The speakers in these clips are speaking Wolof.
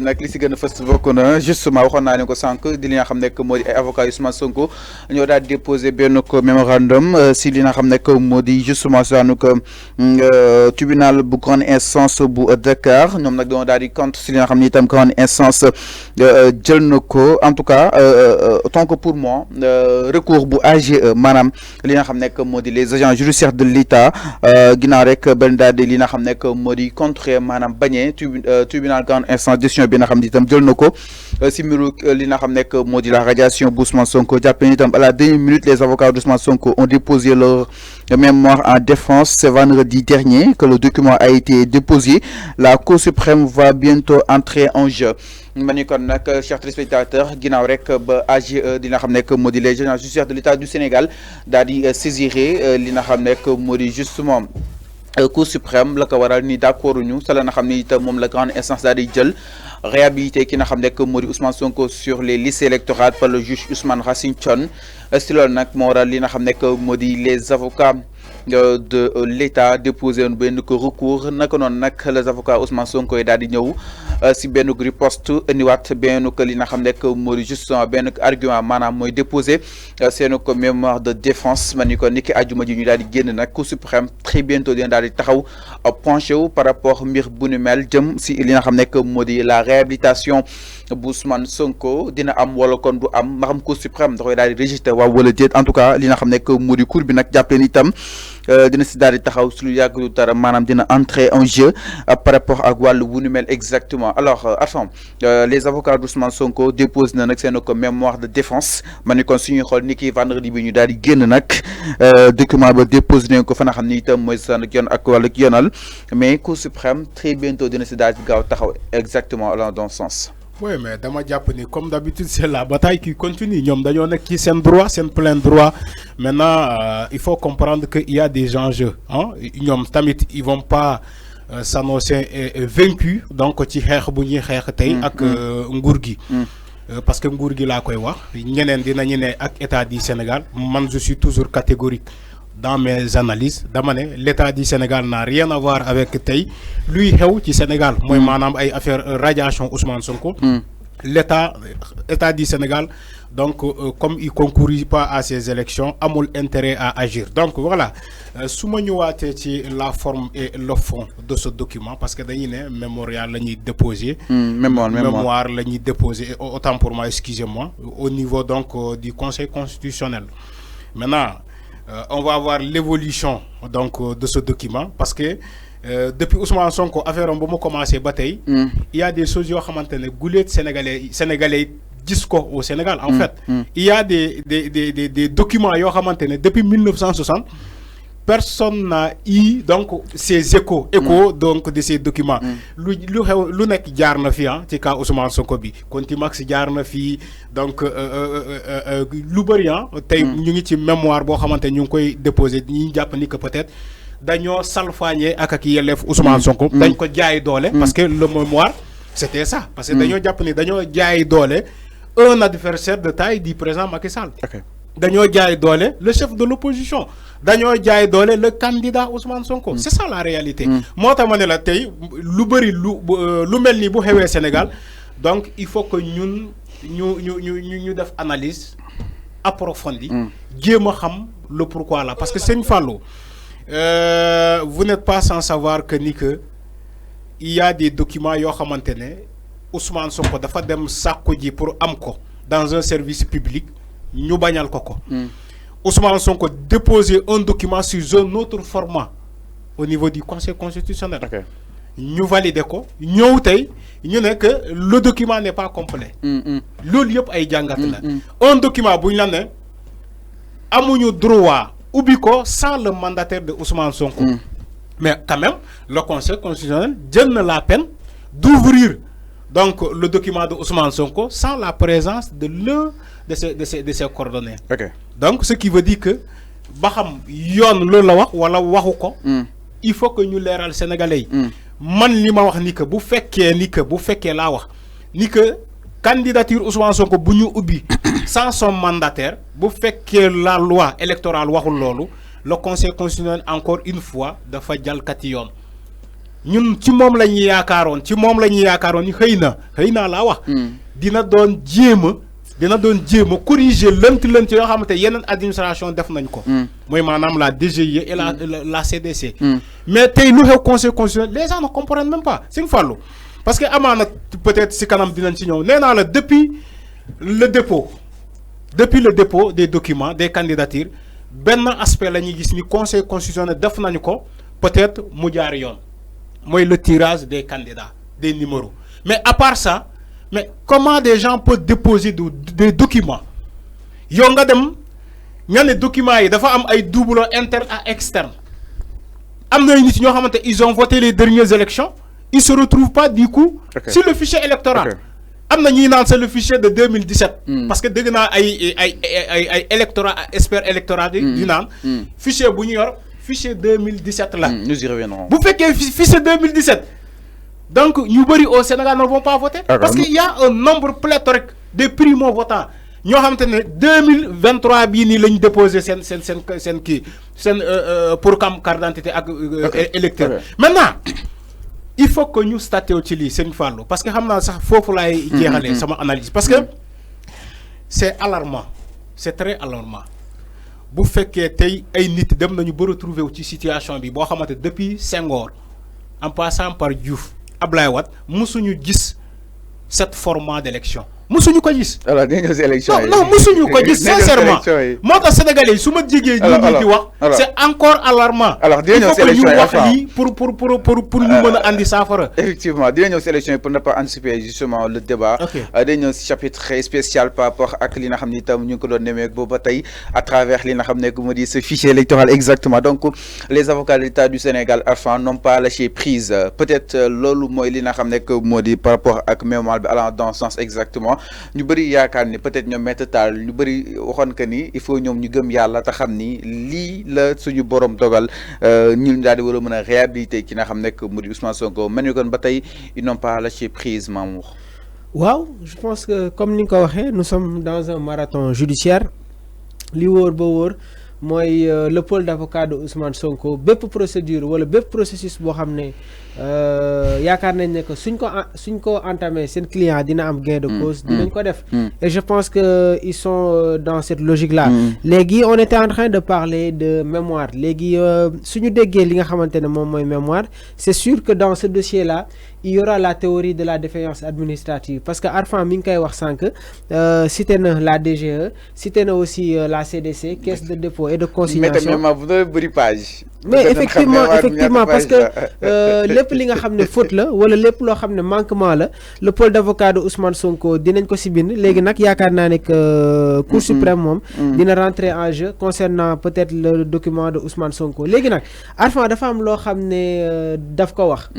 nag li si gën a fës bokk na justement waxoon naa ne ko sànq di li nga xam ne moo di ay avocat Ousmane Sonko ñoo daal di déposé benn ko mémorandum si li nga xam ne moo di justement si daanu ko tribunal bu grande instance bu Dakar ñoom nag dañoo daal di compte si li nga xam ne itam grande instance jël na ko en tout cas tant que pour moi recours bu AGE maanaam li nga xam ne moo di les agents judiciaires de l'État ginnaaw rek benn daal di li nga xam ne moo di contre maanaam bañee tribunal grande instance décision bi nga xam ne itam jël na ko si mbiru li nga xam ne moo di la radiation bu Ousmane Sonko jàppee itam à la dernière minute les avocats d'Ousmane Sonko ont déposé leur mémoire en défense ce vendredi dernier que le document a été déposé. La Cour suprême va bientôt entrer en jeu. ma ni kon nag chers téléspectateurs ginnaaw rek ba AGE di nga xam ne moo di les agents judiciaires de l'État du Sénégal daal di saisiré li nga xam ne moo di justement Cour suprême la ko waral ni d'accord ñu sa la nga xam ne itam moom la grande instance daal di jël réhabilité ki nga xam ne moo di Ousmane Sonko sur les listes électorales par le juge Ousmane Racine Thion si loolu nag moo waral li nga xam ne moo di les avocats de l'État déposé benn ko recours naka noonu nag les avocats Ousmane Sonko yi daal di ñëw si benn riposte indiwaat benn ko li nga xam ne moo di justement benn argument maanaam mooy déposé seen ko mémoire de défense ma ni ko niki àjjuma ji ñu daal di génn nag Cour suprême très bientôt dina daal di taxaw penché wu par rapport mbir bu nu mel jëm si li nga xam ne moo di la réhabilitation bu Ousmane Sonko dina am wala kon du am ma xam Cour suprême da koy daal di rejeté waaw wala déet en tout cas li nga xam ne moo di cour bi nag jàppee ni itam dina si daal di taxaw si lu yàgg lu dara maanaam dina entrer en jeu par rapport ak wàllu bu nu mel exactement alors Arfam les avocats d'Ousmane Sonko déposent na nag seen ko mémoire de défense ma ni kon suñuy xool ni ki vendredi bi ñu daal di génn nag document ba déposé nañ ko fa nga xam ni itam mooy seen yoon ak wàllu yoonal mais Cour suprême très bientôt dina si daal di gaaw taxaw exactement allant dans ce sens. Oui, mais dans ma Japonais, comme d'habitude, c'est la bataille qui continue. Nous avons qui c'est droit, c'est plein droit. Maintenant, il faut comprendre qu'il y a des enjeux. Hein? Ils vont pas s'annoncer vaincus. Donc, tu as avec Ngourgui. Parce que Ngourgui là, quoi, ak État du Sénégal. Moi, je suis toujours catégorique dans mes analyses. L'État du Sénégal n'a rien à voir avec Tay. Lui, du Sénégal, moi, madame, ay affaire radiation Ousmane Sonko. L'État du Sénégal, donc, comme il ne concourit pas à ces élections, a intérêt à agir. Donc, voilà. La forme et le fond de ce document, parce que d'ailleurs, mémorial l'a déposé. Mémoire l'a déposé, autant pour moi, excusez-moi, au niveau donc du Conseil constitutionnel. Maintenant, on va voir l'évolution donc de ce document parce que depuis Ousmane Sonko affaire on va commencer bataille il y a des choses yo xamantene goulet sénégalais disco au Sénégal en fait il y a des documents yo xamantene depuis 1960 personne n'a eu donc ces échos donc de ces documents lu nek jaar na fi ci cas Ousmane Sonko bi Contimax jaar na fi donc lu bari tay ñu ngi ci mémoire bo xamantene ñu ngi koy déposer ñi japp ni que peut-être dañoo salfaañee ak yelleef Ousmane Sonko dañ ko jaay doole parce que le mémoire c'était ça parce que dañoo japp ni dañoo jaay doole un adversaire de taille du président Macky Sall dañoo jaay doole le chef de l'opposition dañoo jaay doole le candidat Ousmane Sonko c'est ça la réalité moo tax ma ne la tey lu bëri lu mel ni bu xewee Sénégal donc il faut que ñun ñu def analyse approfondie jéem a xam le pourquoi là parce que Sëñ Fallou vous n'êtes pas sans savoir que ni que il y a des documents yoo xamante ne Ousmane Sonko dafa dem sàkku ji pour am ko dans un service public ñu bañal ko Ousmane Sonko déposer un document sur un autre format au niveau du Conseil constitutionnel. Ñu valider ko ñëw tay ñu ne que le document n'est pas complet. Loolu yëpp ay jàngat la. Un document bu ñu la ne amuñu droit ubbi ko sans le mandataire de Ousmane Sonko. Mais quand même le Conseil constitutionnel jël na la peine d'ouvrir donc le document de Ousmane Sonko sans la présence de l'un de ses coordonnées. Donc ce qui veut dire que ba xam yoon loolu la wax wala waxu ko il faut que ñu leeral sénégalais man li ma wax ni que bu fekkee laa wax ni que candidature Ousmane Sonko bu ñu ubbi sans son mandataire bu fekkee la loi électorale waxul loolu le Conseil constitutionnel encore une fois dafa jalkati yoon ñun ci moom la ñuy yaakaaroon ci moom la ñuy yaakaaroon ni xëy na laa wax. dina doon jéem a corriger lënt yoo xamante yeneen administration def nañ ko. mooy maanaam la DGI et la CDC. mais tey lu xew conseil constitutionnel les gens ne comprennent même pas Sëñ Fallou parce que amaana peut-être si kanam dinañ ci ñëw nee naa la depuis le dépôt des documents des candidatures benn aspect la ñuy gis ni conseil constitutionnel def nañu ko peut-être mu jaar yoon. Moi, le tirage des candidats, des numéros. Mais à part ça, mais comment des gens peuvent déposer des documents? Il y a des documents, il y a des doublons internes et externes. Ils ont voté les dernières élections, ils ne se retrouvent pas du coup sur le fichier électoral. C'est le fichier de 2017. Parce que dès que électorat, expert électoral, fichier fichier 2017 là. Nous y reviendrons. Vous faites que fichier 2017. Donc, nous au Sénégal ne vont pas voter. Parce qu'il y a un nombre pléthorique de primo-votants. Nous avons 2023 bini lañ déposé pour carte d'identité électeur. Maintenant, il faut que nous statuions ci Sëñ Fallou parce que xamna sax fofu lay jéxalé sama analyse parce que c'est alarmant. C'est très alarmant. Bu fekkee tey ay nit dem nañu ba retrouver wu ci situation bi boo xamante depuis Senghor en passant par Diouf Ablaye Wade musuñu gis cette format d'élection musuñu ko gis. alors dinañu si élection yi non musuñu ko gis sincèrement moo tax sénégalais yi su ma jigee ñi di wax c'est encore alarmant. alors dinañu si élection yi wax lii pour ñu mën a andi saafara. effectivement dinañu si élection yi pour ne pas anticiper justement le débat. dinañu si chapitre très spécial par rapport ak li nga xam ni itam ñu ngi ko doon nemmeek boobu ba tey à travers li nga xam ne moo di ce fichier électoral exactement donc les avocats de l'État du Sénégal enfin n'ont pas lâché prise peut-être loolu mooy li nga xam ne moo di par rapport ak mémoire bi allant dans ce sens exactement. ñu bëri yaakaar ni peut-être ñoom Maître Tall ñu bëri waxoon que ni il faut ñoom ñu gëm yàlla te xam ni lii la suñu borom dogal ñu daal di war a mën a réhabiliter ki nga xam ne mu di Ousmane Sonko mel ni kon ba tey ils n'ont pas lâché prise Mamour. waaw je pense que comme ni nga ko waxee nous sommes dans un marathon judiciaire li wóor ba wóor mooy le pôle d'avocat de Ousmane Sonko bépp procédure wala bépp processus boo xam ne yaakaar nañ ne que suñ ko entamé seen client dina am gain de cause dinañ ko def et je pense que ils sont dans cette logique là léegi on était en train de parler de mémoire léegi suñu déggee li nga xamante ne moom mooy mémoire c'est sûr que dans ce dossier là il y aura la théorie de la défaillance administrative parce que Arfan mi ngi koy wax sànq cité na la DGE cité na aussi la CDC caisse de dépôt et de consignation mais effectivement parce que lépp li nga xam ne faute la wala lépp loo xam ne manquement la le pôle d'avocat de Ousmane Sonko dinañ ko si bind léegi nag yaakaar naa ne que Cour suprême moom dina rentrer en jeu concernant peut-être le document de Ousmane Sonko léegi nag Arfan dafa am loo xam ne daf ko wax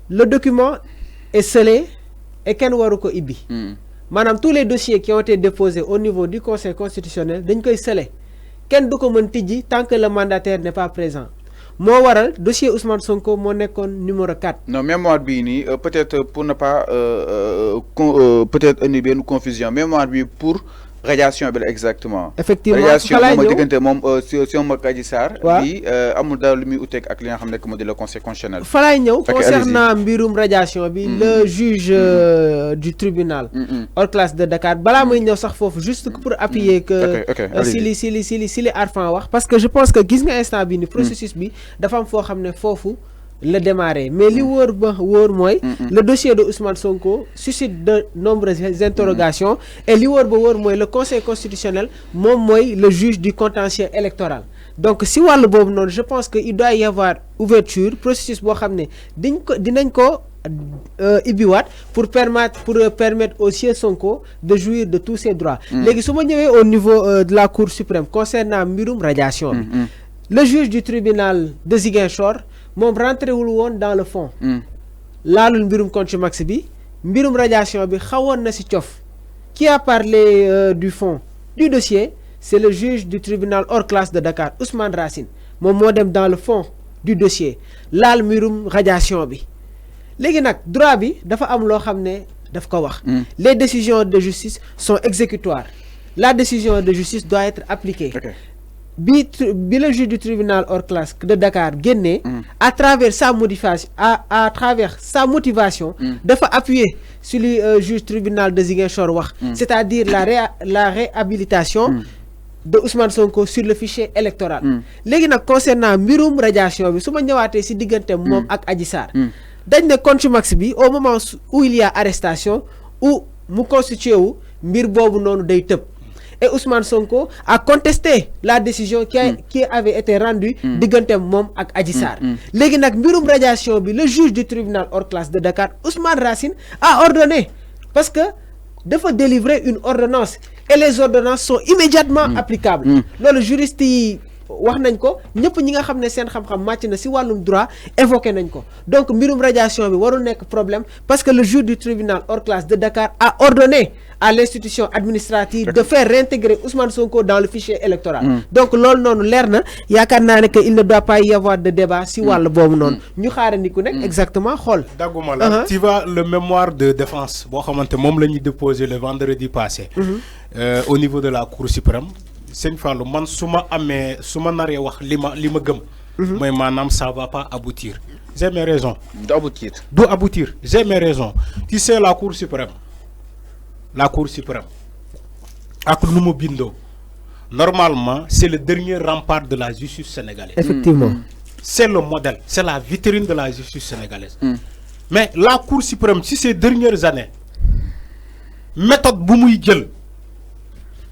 le document est scellé et kenn waru ko ibbi maanaam tous les dossiers qui ont été déposés au niveau du Conseil constitutionnel dañ koy scellé kenn du ko mën tijji tant que le mandataire n'est pas présent moo waral dossier Ousmane Sonko moo nekkoon numéro 4. non mémoire bii nii peut-être pour ne pas peut-être indi benn confusion mémoire bi pour radiation bi la exactement. effectivement radiation moom diggante moom si moom ak Adji Sarr. bi amul dara lu muy uteeg ak li nga xam ne moo di le conseil constitutionnel. fa laay ñëw concernant mbirum radiation bi. le juge du tribunal. hors classe de Dakar balaa may ñëw sax foofu juste pour appuyer que. si li Arfan wax. parce que je pense que gis nga instant bi ni processus bi dafa am foo xam ne foofu. le démarrer mais li wóor ba wóor mooy le dossier de Ousmane Sonko suscite de nombreuses interrogations et li wóor ba wóor mooy le conseil constitutionnel moom mooy le juge du contentieux électoral donc si wàllu boobu noonu je pense que il doit y avoir ouverture processus boo xam ne dinañ ko ibiwaat pour permettre au sieur Sonko de jouir de tous ses droits léegi su ma ñëwee au niveau de la Cour suprême concernant mbirum radiation bi le juge du tribunal de Ziguinchor moom rentré wul woon dans le fond laalul mbirum contumace bi mbirum radiation bi xawoon na ci cof qui a parlé du fond du dossier c'est le juge du tribunal hors classe de Dakar Ousmane Racine moom moo dem dans le fond du dossier laal mbirum radiation bi léegi nag droit bi dafa am loo xam ne daf ko wax les décisions de justice sont exécutoires la décision de justice doit être appliquée bi le juge du tribunal hors classe de Dakar génné à travers sa modification à travers sa motivation dafa appuyer sur le juge tribunal de Ziguinchor wax c'est-à-dire la réhabilitation de Ousmane Sonko sur le fichier électoral légui nak concernant mbirum radiation bi suma ñëwaaté ci digënté mom ak Adji Sarr dañ né contumace bi au moment où il y a arrestation ou mu constitué wu mbir bobu nonu day teub. Et Ousmane Sonko a contesté la décision qui avait été rendue digantem mom ak Adji Sarr. Légui nak mbirum radiation bi le juge du tribunal hors classe de Dakar Ousmane Racine a ordonné parce que dafa délivrer une ordonnance et les ordonnances sont immédiatement applicables. Le juriste yi wax nañ ko ñëpp ñi nga xamné seen xam-xam match na ci walum droit évoqué nañ ko donc mbirum radiation bi warul nek problème parce que le juge du tribunal hors classe de Dakar a ordonné à l'institution administrative de faire réintégrer Ousmane Sonko dans le fichier électoral. Donc lool nonu leer na yaakaar naa ne que il ne doit pas y avoir de débat ci wàll boobu noonu ñu xaarandiku nek exactement xool dagguma la tu vois le mémoire de défense boo xamante moom la ñuy déposé le vendredi passé au niveau de la Cour suprême. Seigne Fallou man suma amé suma naré wax lima gëm moy manam ça va pas aboutir j'ai mes raisons do aboutir j'ai mes raisons tu sais la Cour suprême ak nu mu bindo normalement c'est le dernier rempart de la justice sénégalaise effectivement c'est le modèle c'est la vitrine de la justice sénégalaise mais la Cour suprême si ces dernières années méthode bu muy jël.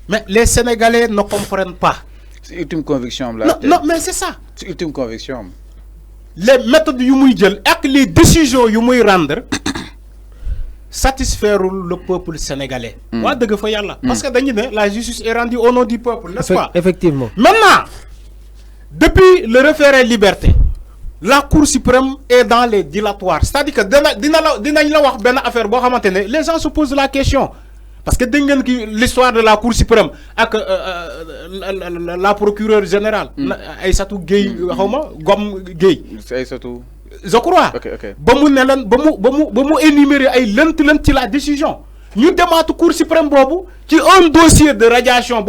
Mais les Sénégalais ne comprennent pas. C'est ultime conviction. Non, mais c'est ça. C'est ultime conviction. Les méthodes et les décisions que rendre satisfaire le peuple sénégalais. Parce que la justice est rendue au nom du peuple, n'est-ce pas? Effectivement. Maintenant, depuis le référé liberté, la Cour suprême est dans les dilatoires. C'est-à-dire que les gens se posent la question. Parce que l'histoire de la Cour suprême avec la procureure générale, Aïssatou Gueye, Gom Gueye. Aïssatou. Je crois. Ok. Bon, énumérer la décision. Nous demandons à la Cour suprême qui a un dossier de radiation.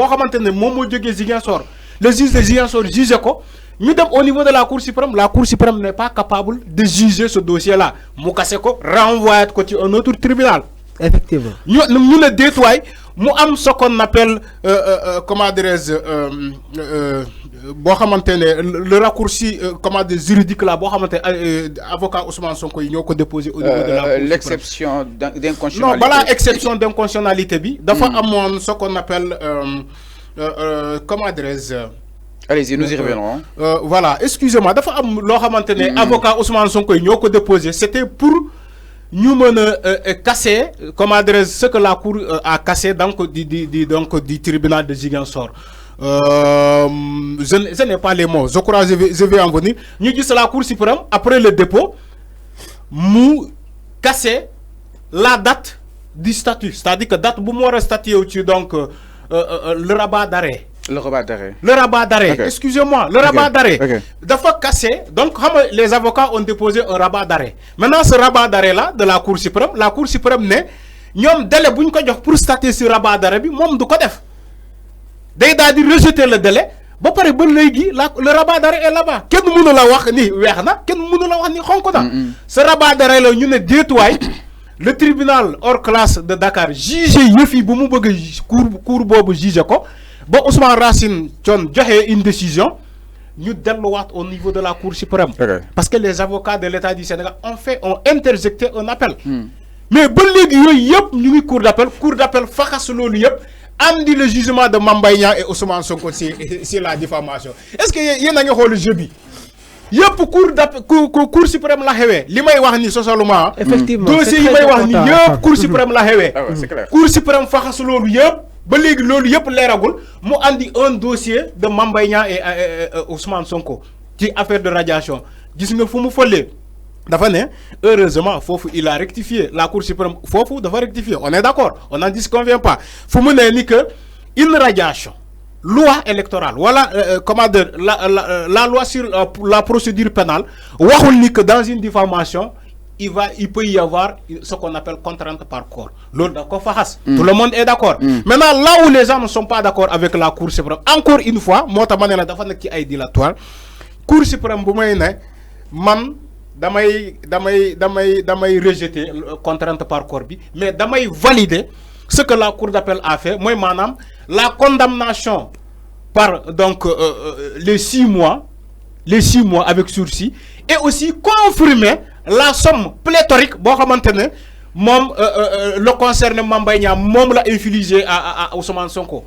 Le juge de Ziguinchor juge quoi. Nous sommes au niveau de la Cour suprême n'est pas capable de juger ce dossier-là. Moukaseko renvoie à un autre tribunal. Effectivement. Nous le détoyons, nous avons ce qu'on appelle, comment dirais-je, le raccourci juridique là, avocat Ousmane Sonko, il a déposé au niveau de la Cour. L'exception d'inconstitutionnalité. Non, voilà, exception d'inconstitutionnalité, d'abord, ce qu'on appelle, comment dirais-je. Allez-y, nous y reviendrons. Voilà, excusez-moi, d'abord, avocat Ousmane Sonko, il a déposé, c'était pour nous casser, comment dire, ce que la Cour a cassé donc du tribunal de Ziguinchor. Je n'ai pas les mots, je crois que je vais en venir. Nous disons la Cour suprême, après le dépôt, nous casser la date du statut. C'est-à-dire que date où moi statut donc le rabat d'arrêt. Le rabat d'arrêt. Le rabat d'arrêt. Okay. Excusez-moi, le rabat d'arrêt. D'abord cassé. Donc, les avocats ont déposé un rabat d'arrêt. Maintenant, ce rabat d'arrêt-là, de la Cour suprême n'est, nous avons délai pour statuer sur le rabat d'arrêt, nous avons rejeter le délai. Bon, par exemple, le rabat d'arrêt est là-bas. Quel monde l'a wax ni werna, quel monde l'a wax ni xonkoda. Ce rabat d'arrêt là, nous ne détoyons. Le tribunal hors classe de Dakar juge yefi bu mu bëgg cour bobu juge ko. Bon, Ousmane Racine Thion a une décision, nous delluwaat au niveau de la Cour suprême. Parce que les avocats de l'État du Sénégal ont interjecté un appel. Mais bon, nous avons cour d'appel, fakas lolu yep, andi le jugement de Mambaïna et Ousmane Sonko c'est la diffamation. Est-ce que y a un le jeu bi? Yep cour suprême la xewé limay wax ni socialement effectivement dossier yi may wax ni yep cour suprême la xewé c'est clair. Cour suprême fakas lolu yep ba légui lolu yep léragul mu andi un dossier de Mame Niang et Ousmane Sonko ci affaire de radiation gis nga fu mu folé dafa né heureusement fofu il a rectifié la Cour suprême fofu dafa rectifier on est d'accord on n'en disconvient pas fu mu né ni que une radiation loi électorale voilà comment dire la loi sur la procédure pénale waxul ni que dans une diffamation il peut y avoir ce qu'on appelle contrainte par corps. Tout le monde est d'accord. Maintenant, là où les gens ne sont pas d'accord avec la Cour suprême, encore une fois, moi, je suis dilatoire. Cour suprême, man, damay rejeter contrainte par corps, mais damay valider ce que la Cour d'appel a fait. Moi, madame, la condamnation par donc les 6 mois avec sursis, et aussi confirmer la somme pléthorique le concerne Mame Mbaye Niang l'a infligé à Ousmane Sonko.